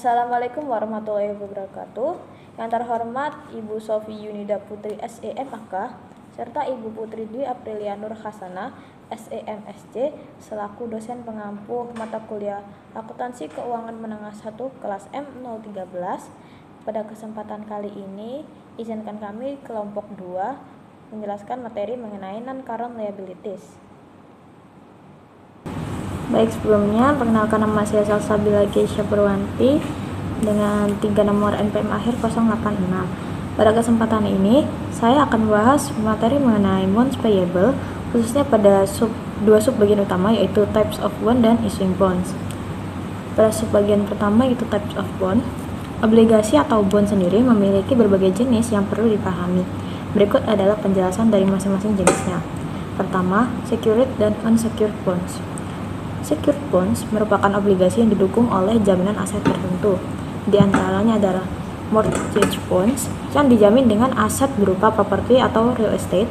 Assalamualaikum warahmatullahi wabarakatuh. Yang terhormat Ibu Sofi Yunida Putri SEMAK serta Ibu Putri Dwi Aprilia Nur Hasanah SEMSC selaku dosen pengampu mata kuliah Akuntansi Keuangan Menengah 1 kelas M013. Pada kesempatan kali ini, izinkan kami kelompok 2 menjelaskan materi mengenai non-current liabilities. Baik, sebelumnya perkenalkan, nama saya Salsabila Geisha Purwanti dengan 3 nomor NPM akhir 086. Pada kesempatan ini, saya akan membahas materi mengenai bonds payable, khususnya pada dua subbagian utama, yaitu types of bond dan issuing bonds. Pada subbagian pertama, yaitu types of bond, obligasi atau bond sendiri memiliki berbagai jenis yang perlu dipahami. Berikut adalah penjelasan dari masing-masing jenisnya. Pertama, secured dan unsecured bonds. Secured bonds merupakan obligasi yang didukung oleh jaminan aset tertentu. Di antaranya adalah mortgage bonds yang dijamin dengan aset berupa properti atau real estate.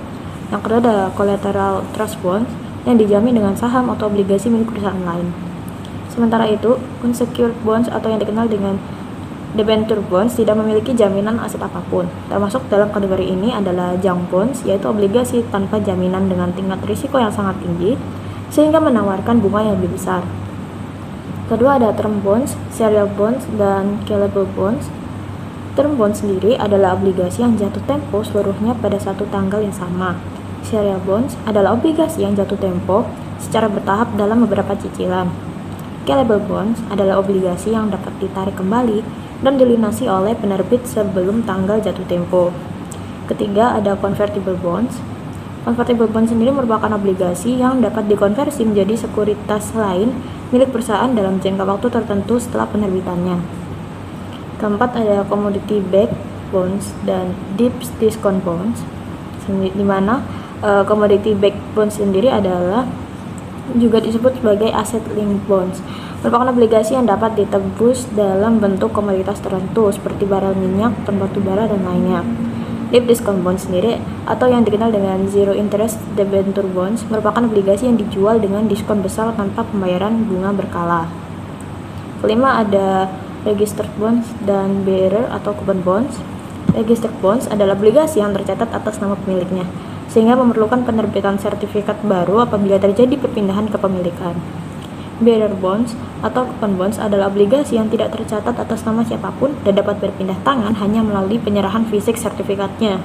Yang kedua adalah collateral trust bonds yang dijamin dengan saham atau obligasi milik perusahaan lain. Sementara itu, unsecured bonds atau yang dikenal dengan debenture bonds tidak memiliki jaminan aset apapun. Termasuk dalam kategori ini adalah junk bonds, yaitu obligasi tanpa jaminan dengan tingkat risiko yang sangat tinggi sehingga menawarkan bunga yang lebih besar. Kedua ada term bonds, serial bonds, dan callable bonds. Term bonds sendiri adalah obligasi yang jatuh tempo seluruhnya pada satu tanggal yang sama. Serial bonds adalah obligasi yang jatuh tempo secara bertahap dalam beberapa cicilan. Callable bonds adalah obligasi yang dapat ditarik kembali dan dilunasi oleh penerbit sebelum tanggal jatuh tempo. Ketiga ada convertible bonds. Convertible bonds sendiri merupakan obligasi yang dapat dikonversi menjadi sekuritas lain milik perusahaan dalam jangka waktu tertentu setelah penerbitannya. Keempat ada commodity backed bonds dan deep discount bonds, di mana commodity backed bonds sendiri adalah juga disebut sebagai asset linked bonds, merupakan obligasi yang dapat ditebus dalam bentuk komoditas tertentu seperti barel minyak, batu bara, dan lainnya. Deep discount bonds sendiri atau yang dikenal dengan zero interest debenture bonds merupakan obligasi yang dijual dengan diskon besar tanpa pembayaran bunga berkala. Kelima ada registered bonds dan bearer atau coupon bonds. Registered bonds adalah obligasi yang tercatat atas nama pemiliknya, sehingga memerlukan penerbitan sertifikat baru apabila terjadi perpindahan kepemilikan. Bearer bonds atau coupon bonds adalah obligasi yang tidak tercatat atas nama siapapun dan dapat berpindah tangan hanya melalui penyerahan fisik sertifikatnya.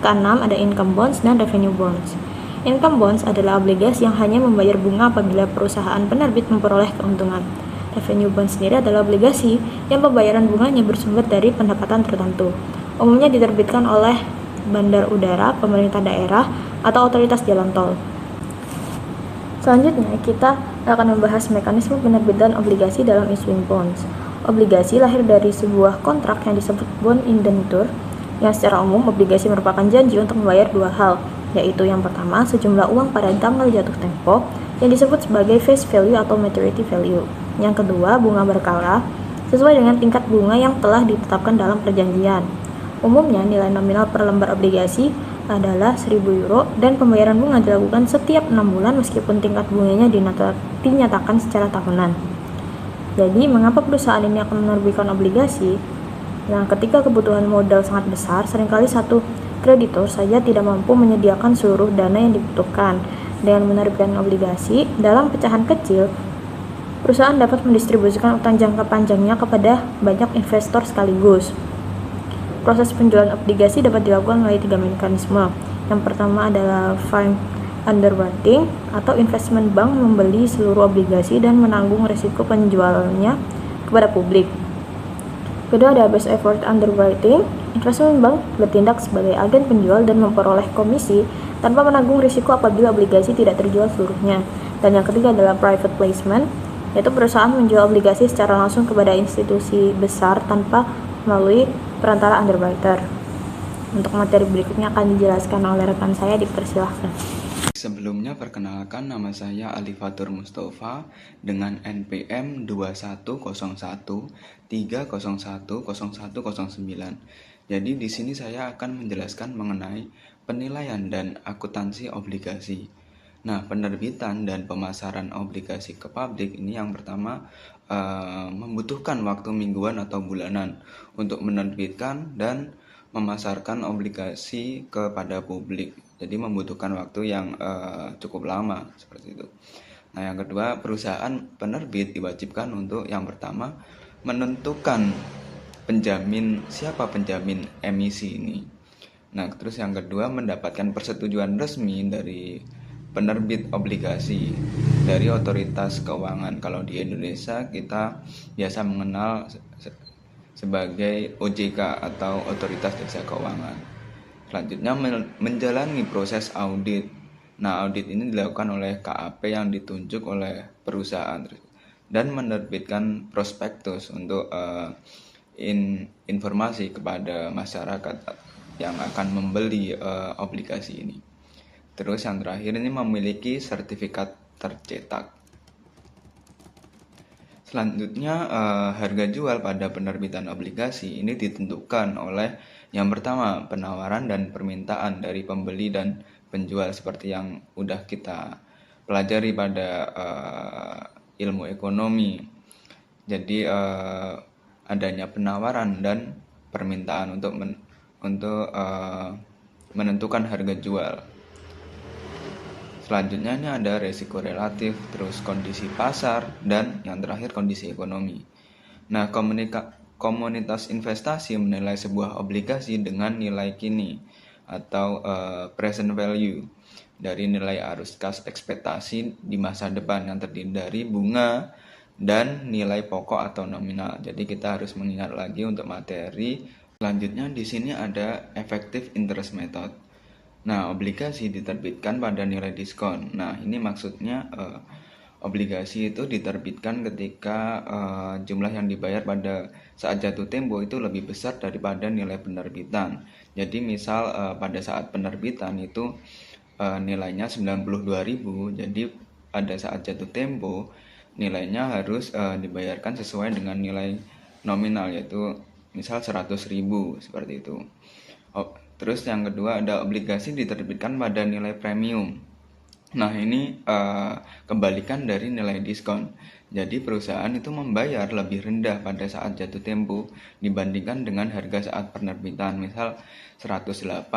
Keenam ada income bonds dan revenue bonds. Income bonds adalah obligasi yang hanya membayar bunga apabila perusahaan penerbit memperoleh keuntungan. Revenue bonds sendiri adalah obligasi yang pembayaran bunganya bersumber dari pendapatan tertentu. Umumnya diterbitkan oleh bandar udara, pemerintah daerah, atau otoritas jalan tol. Selanjutnya, kita akan membahas mekanisme penerbitan obligasi dalam issuing bonds. Obligasi lahir dari sebuah kontrak yang disebut bond indenture, yang secara umum obligasi merupakan janji untuk membayar dua hal, yaitu yang pertama, sejumlah uang pada tanggal jatuh tempo, yang disebut sebagai face value atau maturity value. Yang kedua, bunga berkala, sesuai dengan tingkat bunga yang telah ditetapkan dalam perjanjian. Umumnya, nilai nominal per lembar obligasi adalah 1.000 euro dan pembayaran bunga dilakukan setiap 6 bulan meskipun tingkat bunganya dinyatakan secara tahunan. Jadi, mengapa perusahaan ini akan menerbitkan obligasi? Nah, ketika kebutuhan modal sangat besar, seringkali satu kreditor saja tidak mampu menyediakan seluruh dana yang dibutuhkan. Dengan menerbitkan obligasi dalam pecahan kecil, perusahaan dapat mendistribusikan utang jangka panjangnya kepada banyak investor sekaligus. Proses penjualan obligasi dapat dilakukan melalui 3 mekanisme. Yang pertama adalah fund underwriting atau investment bank membeli seluruh obligasi dan menanggung risiko penjualannya kepada publik. Kedua ada best effort underwriting. Investment bank bertindak sebagai agen penjual dan memperoleh komisi tanpa menanggung risiko apabila obligasi tidak terjual seluruhnya. Dan yang ketiga adalah private placement, yaitu perusahaan menjual obligasi secara langsung kepada institusi besar tanpa melalui perantara underwriter. Untuk materi berikutnya akan dijelaskan oleh rekan saya, dipersilahkan. Sebelumnya perkenalkan, nama saya Alifatur Mustafa dengan NPM 210130101009. Jadi di sini saya akan menjelaskan mengenai penilaian dan akuntansi obligasi. Nah, penerbitan dan pemasaran obligasi ke publik ini yang pertama membutuhkan waktu mingguan atau bulanan untuk menerbitkan dan memasarkan obligasi kepada publik. Jadi membutuhkan waktu yang cukup lama seperti itu. Nah, yang kedua, perusahaan penerbit diwajibkan untuk yang pertama menentukan siapa penjamin emisi ini. Nah, terus yang kedua, mendapatkan persetujuan resmi dari penerbit obligasi dari otoritas keuangan. Kalau di Indonesia kita biasa mengenal sebagai OJK atau Otoritas Jasa Keuangan. Selanjutnya menjalani proses audit. Nah, audit ini dilakukan oleh KAP yang ditunjuk oleh perusahaan dan menerbitkan prospektus untuk informasi kepada masyarakat yang akan membeli obligasi ini. Terus yang terakhir ini memiliki sertifikat tercetak. Selanjutnya harga jual pada penerbitan obligasi ini ditentukan oleh yang pertama penawaran dan permintaan dari pembeli dan penjual seperti yang udah kita pelajari pada ilmu ekonomi. Jadi adanya penawaran dan permintaan untuk menentukan harga jual. Selanjutnya ini ada resiko relatif, terus kondisi pasar, dan yang terakhir kondisi ekonomi. Nah, komunitas investasi menilai sebuah obligasi dengan nilai kini atau present value dari nilai arus kas ekspektasi di masa depan yang terdiri dari bunga dan nilai pokok atau nominal. Jadi kita harus mengingat lagi untuk materi. Selanjutnya di sini ada effective interest method. Nah, obligasi diterbitkan pada nilai diskon. Nah, ini maksudnya obligasi itu diterbitkan ketika jumlah yang dibayar pada saat jatuh tempo itu lebih besar daripada nilai penerbitan. Jadi misal pada saat penerbitan itu nilainya 92.000, jadi pada saat jatuh tempo nilainya harus dibayarkan sesuai dengan nilai nominal, yaitu misal 100.000 seperti itu. Terus yang kedua ada obligasi diterbitkan pada nilai premium. Nah, ini kebalikan dari nilai diskon. Jadi perusahaan itu membayar lebih rendah pada saat jatuh tempo dibandingkan dengan harga saat penerbitan. Misal 108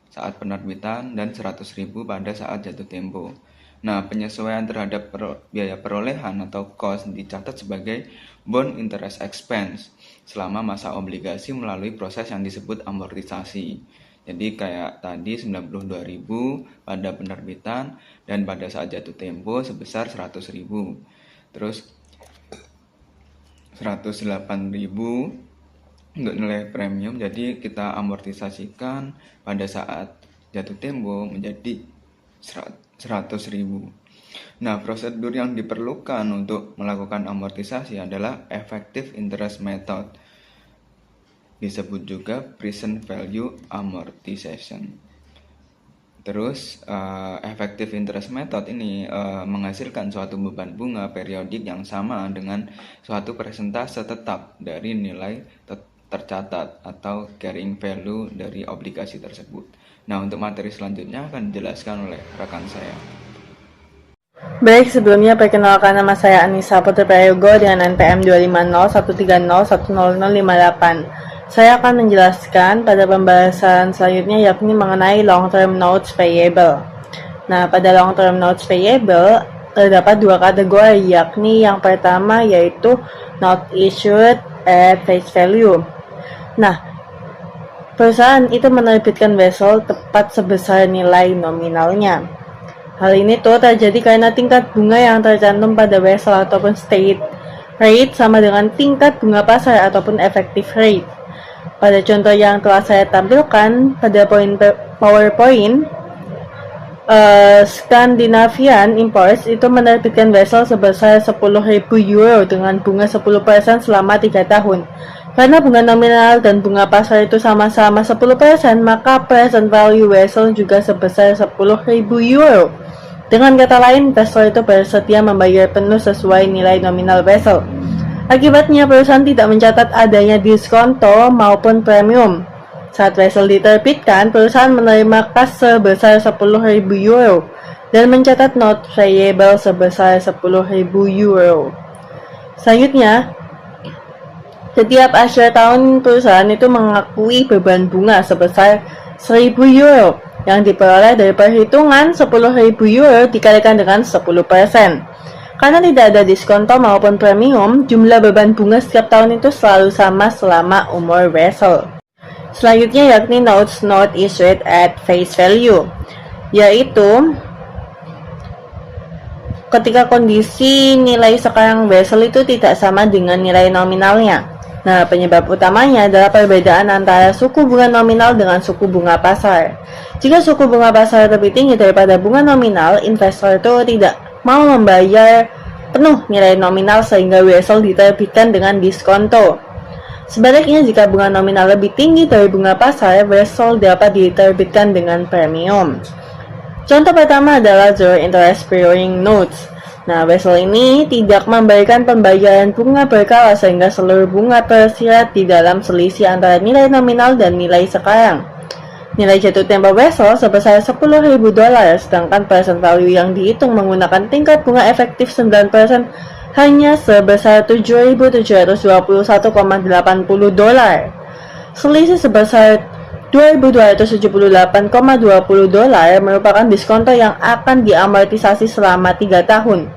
saat penerbitan dan 100.000 pada saat jatuh tempo. Nah, penyesuaian terhadap biaya perolehan atau cost dicatat sebagai bond interest expense selama masa obligasi melalui proses yang disebut amortisasi. Jadi kayak tadi 92.000 pada penerbitan dan pada saat jatuh tempo sebesar 100.000. Terus 108.000 untuk nilai premium, jadi kita amortisasikan pada saat jatuh tempo menjadi 100.000. Nah, prosedur yang diperlukan untuk melakukan amortisasi adalah effective interest method. Disebut juga present value amortization. Terus effective interest method ini menghasilkan suatu beban bunga periodik yang sama dengan suatu persentase tetap dari nilai tercatat atau carrying value dari obligasi tersebut. Nah, untuk materi selanjutnya akan dijelaskan oleh rekan saya. Baik, sebelumnya perkenalkan, nama saya Anissa Putri Prayogo dengan NPM 25013010058. Saya akan menjelaskan pada pembahasan selanjutnya yakni mengenai long term notes payable. Nah, pada long term notes payable terdapat dua kategori, yakni yang pertama yaitu note issued at face value. Nah, perusahaan itu menerbitkan vessel tepat sebesar nilai nominalnya. Hal ini tuh terjadi karena tingkat bunga yang tercantum pada vessel ataupun state rate sama dengan tingkat bunga pasar ataupun effective rate. Pada contoh yang telah saya tampilkan pada PowerPoint, Scandinavian Imports itu menerbitkan vessel sebesar 10.000 euro dengan bunga 10% selama 3 tahun. Karena bunga nominal dan bunga pasar itu sama-sama 10%, maka present value vessel juga sebesar 10.000 euro. Dengan kata lain, investor itu bersedia membayar penuh sesuai nilai nominal vessel. Akibatnya, perusahaan tidak mencatat adanya diskonto maupun premium. Saat vessel diterbitkan, perusahaan menerima kas sebesar 10.000 euro. dan mencatat note payable sebesar 10.000 euro. Selanjutnya, setiap akhir tahun perusahaan itu mengakui beban bunga sebesar 1.000 euro yang diperoleh dari perhitungan 10.000 euro dikalikan dengan 10%. Karena tidak ada diskonto maupun premium, jumlah beban bunga setiap tahun itu selalu sama selama umur vessel. Selanjutnya yakni notes not issued at face value, yaitu ketika kondisi nilai sekarang vessel itu tidak sama dengan nilai nominalnya. Nah, penyebab utamanya adalah perbedaan antara suku bunga nominal dengan suku bunga pasar. Jika suku bunga pasar lebih tinggi daripada bunga nominal, investor itu tidak mau membayar penuh nilai nominal sehingga vessel diterbitkan dengan diskonto. Sebaliknya, jika bunga nominal lebih tinggi dari bunga pasar, vessel dapat diterbitkan dengan premium. Contoh pertama adalah zero interest bearing notes. Nah, vessel ini tidak memberikan pembayaran bunga berkala sehingga seluruh bunga tersirat di dalam selisih antara nilai nominal dan nilai sekarang. Nilai jatuh tempo vessel sebesar $10.000, sedangkan present value yang dihitung menggunakan tingkat bunga efektif 9% hanya sebesar $7.721,80. Selisih sebesar $2.278,20 merupakan diskonto yang akan diamortisasi selama 3 tahun.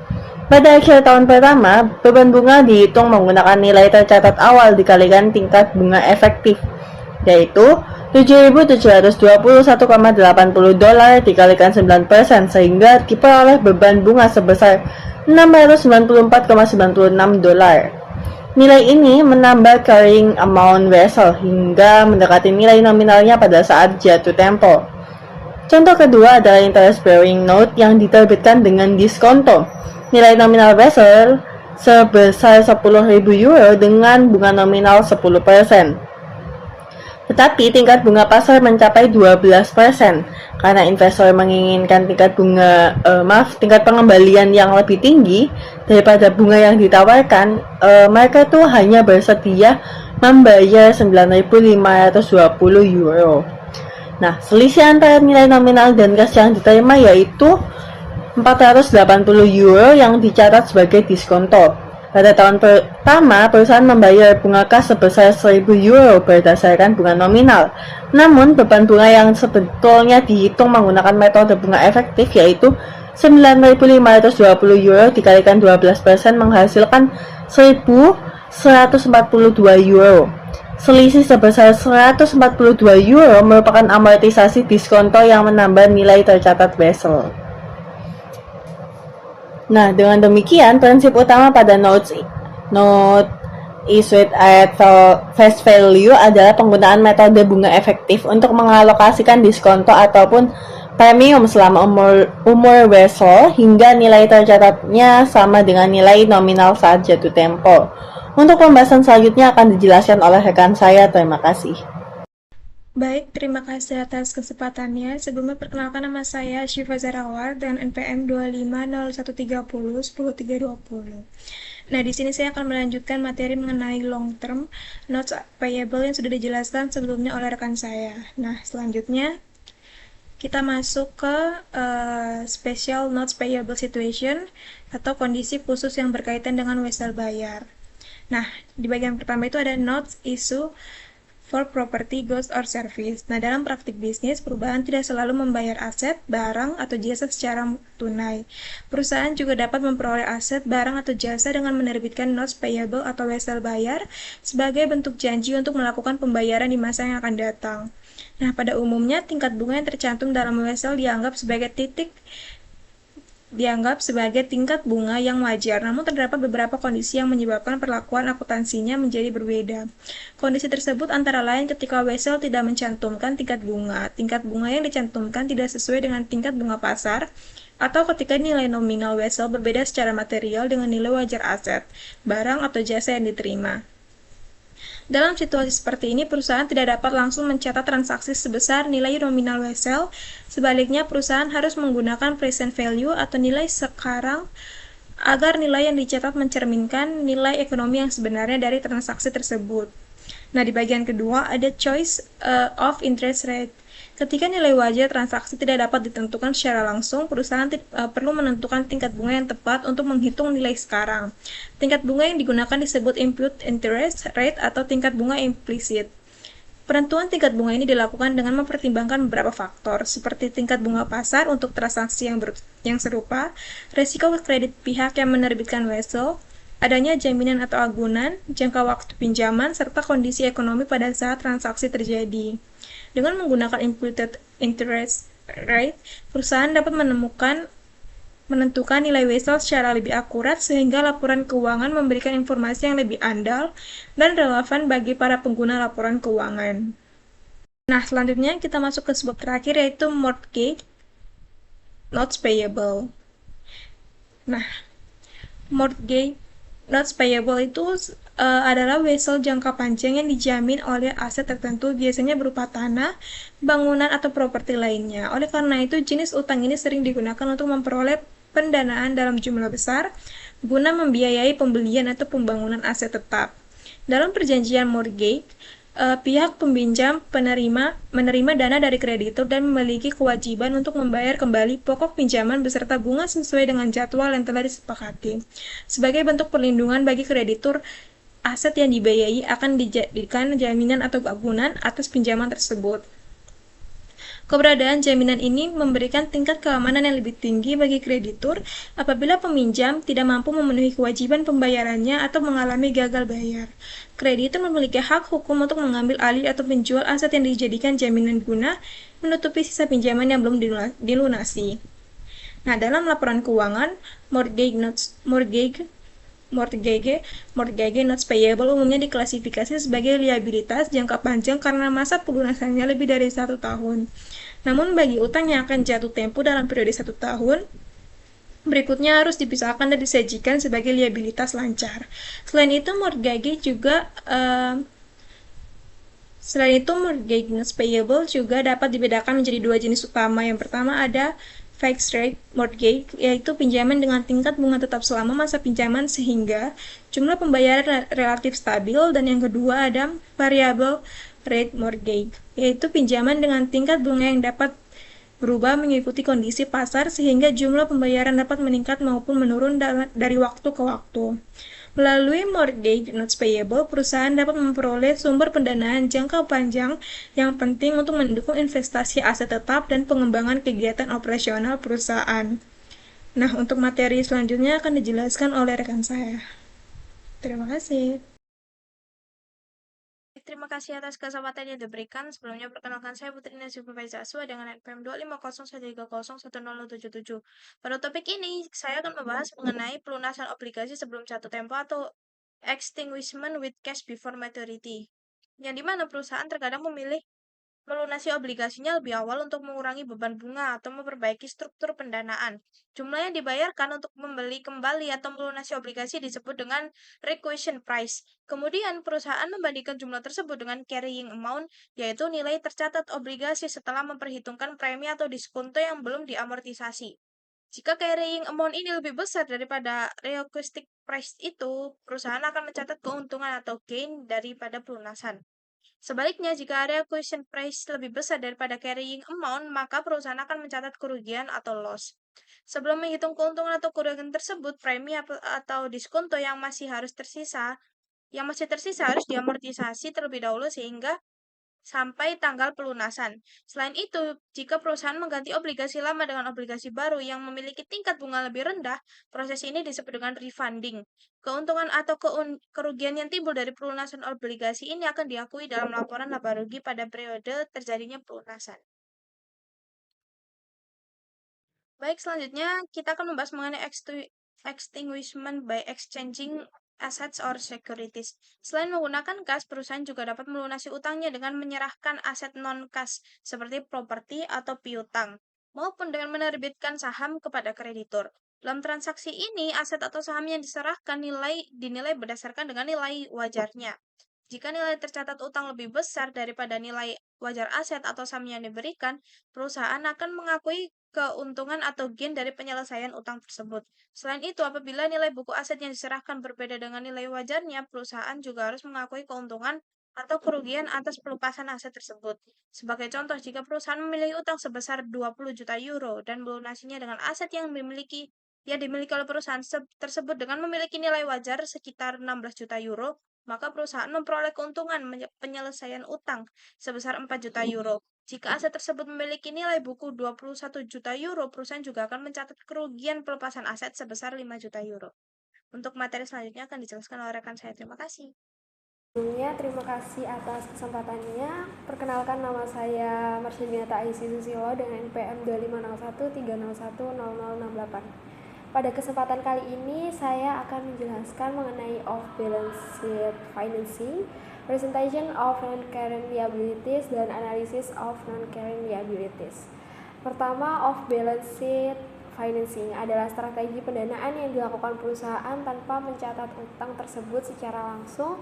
Pada akhir tahun pertama, beban bunga dihitung menggunakan nilai tercatat awal dikalikan tingkat bunga efektif, yaitu $7.721,80 dikalikan 9% sehingga diperoleh beban bunga sebesar $694,96. Nilai ini menambah carrying amount vessel hingga mendekati nilai nominalnya pada saat jatuh tempo. Contoh kedua adalah interest bearing note yang diterbitkan dengan diskonto. Nilai nominal vessel sebesar 10.000 euro dengan bunga nominal 10%. Tetapi tingkat bunga pasar mencapai 12% karena investor menginginkan tingkat pengembalian yang lebih tinggi daripada bunga yang ditawarkan. Mereka tuh hanya bersedia membayar 9.520 euro. Nah, selisih antara nilai nominal dan cash yang diterima yaitu 480 euro yang dicatat sebagai diskonto. Pada tahun pertama, perusahaan membayar bunga kas sebesar 1.000 euro berdasarkan bunga nominal. Namun, beban bunga yang sebetulnya dihitung menggunakan metode bunga efektif yaitu 9.520 euro dikalikan 12% menghasilkan 1.142 euro. Selisih sebesar 142 euro merupakan amortisasi diskonto yang menambah nilai tercatat vessel. Nah, dengan demikian, prinsip utama pada note issued at face value adalah penggunaan metode bunga efektif untuk mengalokasikan diskonto ataupun premium selama umur vessel hingga nilai tercatatnya sama dengan nilai nominal saat jatuh tempo. Untuk pembahasan selanjutnya akan dijelaskan oleh rekan saya. Terima kasih. Baik, terima kasih atas kesempatannya. Sebelumnya perkenalkan nama saya Syifa Zarawar dengan NPM 250130100320. Nah, di sini saya akan melanjutkan materi mengenai long term notes payable yang sudah dijelaskan sebelumnya oleh rekan saya. Nah, selanjutnya kita masuk ke special notes payable situation atau kondisi khusus yang berkaitan dengan wesel bayar. Nah, di bagian pertama itu ada notes issue for property, goods, or service. Nah, dalam praktik bisnis, perusahaan tidak selalu membayar aset, barang, atau jasa secara tunai. Perusahaan juga dapat memperoleh aset, barang, atau jasa dengan menerbitkan notes payable atau wesel bayar sebagai bentuk janji untuk melakukan pembayaran di masa yang akan datang. Nah, pada umumnya, tingkat bunga yang tercantum dalam wesel dianggap sebagai tingkat bunga yang wajar, namun terdapat beberapa kondisi yang menyebabkan perlakuan akuntansinya menjadi berbeda. Kondisi tersebut antara lain ketika wesel tidak mencantumkan tingkat bunga yang dicantumkan tidak sesuai dengan tingkat bunga pasar, atau ketika nilai nominal wesel berbeda secara material dengan nilai wajar aset, barang, atau jasa yang diterima. Dalam situasi seperti ini, perusahaan tidak dapat langsung mencatat transaksi sebesar nilai nominal wesel. Sebaliknya, perusahaan harus menggunakan present value atau nilai sekarang agar nilai yang dicatat mencerminkan nilai ekonomi yang sebenarnya dari transaksi tersebut. Nah, di bagian kedua ada choice of interest rate. Ketika nilai wajar transaksi tidak dapat ditentukan secara langsung, perusahaan perlu menentukan tingkat bunga yang tepat untuk menghitung nilai sekarang. Tingkat bunga yang digunakan disebut imputed interest rate atau tingkat bunga implisit. Penentuan tingkat bunga ini dilakukan dengan mempertimbangkan beberapa faktor, seperti tingkat bunga pasar untuk transaksi yang serupa, resiko kredit pihak yang menerbitkan wesel, adanya jaminan atau agunan, jangka waktu pinjaman, serta kondisi ekonomi pada saat transaksi terjadi. Dengan menggunakan imputed interest rate, perusahaan dapat menentukan nilai wesel secara lebih akurat sehingga laporan keuangan memberikan informasi yang lebih andal dan relevan bagi para pengguna laporan keuangan. Nah, selanjutnya kita masuk ke sebab terakhir yaitu mortgage notes payable. Nah, mortgage notes payable itu adalah wesel jangka panjang yang dijamin oleh aset tertentu, biasanya berupa tanah, bangunan, atau properti lainnya. Oleh karena itu, jenis utang ini sering digunakan untuk memperoleh pendanaan dalam jumlah besar guna membiayai pembelian atau pembangunan aset tetap. Dalam perjanjian mortgage, pihak peminjam menerima dana dari kreditur dan memiliki kewajiban untuk membayar kembali pokok pinjaman beserta bunga sesuai dengan jadwal yang telah disepakati. Sebagai bentuk perlindungan bagi kreditur, aset yang dibiayai akan dijadikan jaminan atau agunan atas pinjaman tersebut. Keberadaan jaminan ini memberikan tingkat keamanan yang lebih tinggi bagi kreditur apabila peminjam tidak mampu memenuhi kewajiban pembayarannya atau mengalami gagal bayar. Kreditur memiliki hak hukum untuk mengambil alih atau menjual aset yang dijadikan jaminan guna menutupi sisa pinjaman yang belum dilunasi. Nah, dalam laporan keuangan, mortgage notes payable umumnya diklasifikasi sebagai liabilitas jangka panjang karena masa pelunasannya lebih dari 1 tahun. Namun bagi utang yang akan jatuh tempo dalam periode 1 tahun, berikutnya harus dipisahkan dan disajikan sebagai liabilitas lancar. Selain itu, mortgage notes payable juga dapat dibedakan menjadi dua jenis utama. Yang pertama ada fixed rate mortgage, yaitu pinjaman dengan tingkat bunga tetap selama masa pinjaman sehingga jumlah pembayaran relatif stabil, dan yang kedua ada variable rate mortgage, yaitu pinjaman dengan tingkat bunga yang dapat berubah mengikuti kondisi pasar sehingga jumlah pembayaran dapat meningkat maupun menurun dari waktu ke waktu. Melalui mortgage notes payable, perusahaan dapat memperoleh sumber pendanaan jangka panjang yang penting untuk mendukung investasi aset tetap dan pengembangan kegiatan operasional perusahaan. Nah, untuk materi selanjutnya akan dijelaskan oleh rekan saya. Terima kasih. Terima kasih atas kesempatan yang diberikan. Sebelumnya perkenalkan saya Putri Nazifah Faizaswa dengan NPM 25013010077. Pada topik ini, saya akan membahas mengenai pelunasan obligasi sebelum jatuh tempo atau extinguishment with cash before maturity. Yang dimana perusahaan terkadang memilih melunasi obligasinya lebih awal untuk mengurangi beban bunga atau memperbaiki struktur pendanaan. Jumlah yang dibayarkan untuk membeli kembali atau melunasi obligasi disebut dengan requisition price. Kemudian perusahaan membandingkan jumlah tersebut dengan carrying amount, yaitu nilai tercatat obligasi setelah memperhitungkan premi atau diskonto yang belum diamortisasi. Jika carrying amount ini lebih besar daripada requisition price itu, perusahaan akan mencatat keuntungan atau gain daripada pelunasan. Sebaliknya, jika area acquisition price lebih besar daripada carrying amount, maka perusahaan akan mencatat kerugian atau loss. Sebelum menghitung keuntungan atau kerugian tersebut, premi atau diskonto yang masih tersisa harus diamortisasi terlebih dahulu sehingga sampai tanggal pelunasan. Selain itu, jika perusahaan mengganti obligasi lama dengan obligasi baru yang memiliki tingkat bunga lebih rendah, proses ini disebut dengan refunding. Keuntungan atau kerugian yang timbul dari pelunasan obligasi ini akan diakui dalam laporan laba rugi pada periode terjadinya pelunasan. Baik, selanjutnya kita akan membahas mengenai extinguishment by exchanging assets or securities. Selain menggunakan kas, perusahaan juga dapat melunasi utangnya dengan menyerahkan aset non-kas seperti properti atau piutang, maupun dengan menerbitkan saham kepada kreditur. Dalam transaksi ini, aset atau saham yang diserahkan dinilai berdasarkan dengan nilai wajarnya. Jika nilai tercatat utang lebih besar daripada nilai wajar aset atau saham yang diberikan, perusahaan akan mengakui keuntungan atau gain dari penyelesaian utang tersebut. Selain itu, apabila nilai buku aset yang diserahkan berbeda dengan nilai wajarnya, perusahaan juga harus mengakui keuntungan atau kerugian atas pelepasan aset tersebut. Sebagai contoh, jika perusahaan memiliki utang sebesar 20 juta euro dan melunasinya dengan aset yang dimiliki oleh perusahaan tersebut dengan memiliki nilai wajar sekitar 16 juta euro, maka perusahaan memperoleh keuntungan penyelesaian utang sebesar 4 juta euro. Jika aset tersebut memiliki nilai buku 21 juta euro, perusahaan juga akan mencatat kerugian pelepasan aset sebesar 5 juta euro. Untuk materi selanjutnya akan dijelaskan oleh rekan saya. Terima kasih. Sebelumnya, terima kasih atas kesempatannya. Perkenalkan, nama saya Marsyadinata Aisy Susilo dengan NPM 2501301068. Pada kesempatan kali ini, saya akan menjelaskan mengenai off-balance sheet financing, presentation of non-current liabilities, dan analysis of non-current liabilities. Pertama, off-balance sheet financing adalah strategi pendanaan yang dilakukan perusahaan tanpa mencatat utang tersebut secara langsung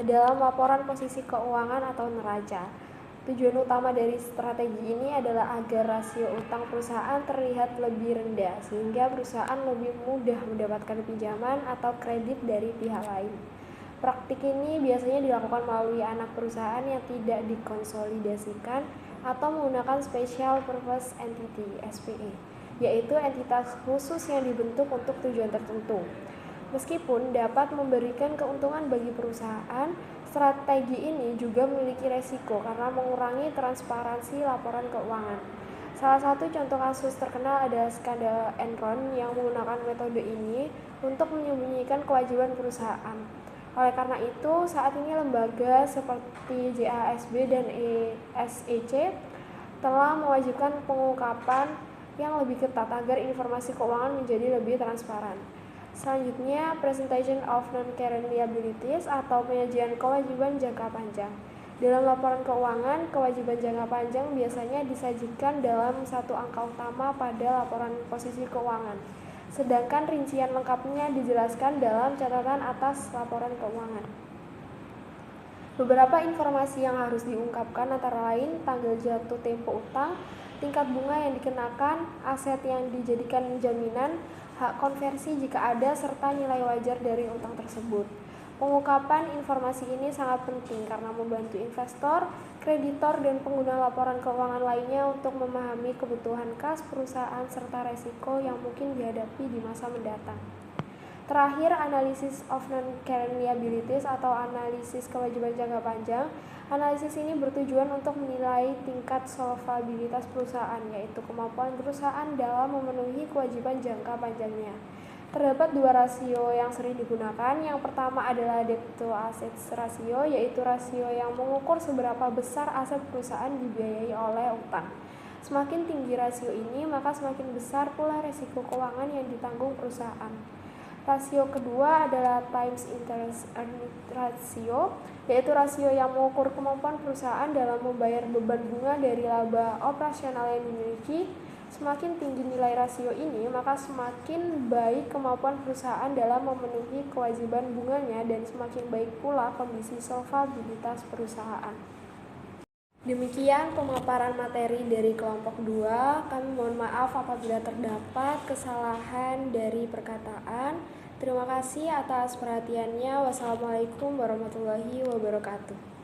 dalam laporan posisi keuangan atau neraca. Tujuan utama dari strategi ini adalah agar rasio utang perusahaan terlihat lebih rendah, sehingga perusahaan lebih mudah mendapatkan pinjaman atau kredit dari pihak lain. Praktik ini biasanya dilakukan melalui anak perusahaan yang tidak dikonsolidasikan atau menggunakan Special Purpose Entity (SPE), yaitu entitas khusus yang dibentuk untuk tujuan tertentu. Meskipun dapat memberikan keuntungan bagi perusahaan, strategi ini juga memiliki resiko karena mengurangi transparansi laporan keuangan. Salah satu contoh kasus terkenal adalah skandal Enron yang menggunakan metode ini untuk menyembunyikan kewajiban perusahaan. Oleh karena itu, saat ini lembaga seperti JASB dan SEC telah mewajibkan pengungkapan yang lebih ketat agar informasi keuangan menjadi lebih transparan. Selanjutnya, presentation of non-current liabilities atau penyajian kewajiban jangka panjang. Dalam laporan keuangan, kewajiban jangka panjang biasanya disajikan dalam satu angka utama pada laporan posisi keuangan, sedangkan rincian lengkapnya dijelaskan dalam catatan atas laporan keuangan. Beberapa informasi yang harus diungkapkan antara lain tanggal jatuh tempo utang, tingkat bunga yang dikenakan, aset yang dijadikan jaminan, hak konversi jika ada, serta nilai wajar dari utang tersebut. Pengungkapan informasi ini sangat penting karena membantu investor, kreditor, dan pengguna laporan keuangan lainnya untuk memahami kebutuhan kas perusahaan serta resiko yang mungkin dihadapi di masa mendatang. Terakhir, analisis of non-current liabilities atau analisis kewajiban jangka panjang. Analisis ini bertujuan untuk menilai tingkat solvabilitas perusahaan, yaitu kemampuan perusahaan dalam memenuhi kewajiban jangka panjangnya. Terdapat dua rasio yang sering digunakan. Yang pertama adalah debt to assets ratio, yaitu rasio yang mengukur seberapa besar aset perusahaan dibiayai oleh utang. Semakin tinggi rasio ini, maka semakin besar pula risiko keuangan yang ditanggung perusahaan. Rasio kedua adalah times interest earned ratio, yaitu rasio yang mengukur kemampuan perusahaan dalam membayar beban bunga dari laba operasional yang dimiliki. Semakin tinggi nilai rasio ini, maka semakin baik kemampuan perusahaan dalam memenuhi kewajiban bunganya dan semakin baik pula kondisi solvabilitas perusahaan. Demikian pemaparan materi dari kelompok 2. Kami mohon maaf apabila terdapat kesalahan dari perkataan. Terima kasih atas perhatiannya. Wassalamualaikum warahmatullahi wabarakatuh.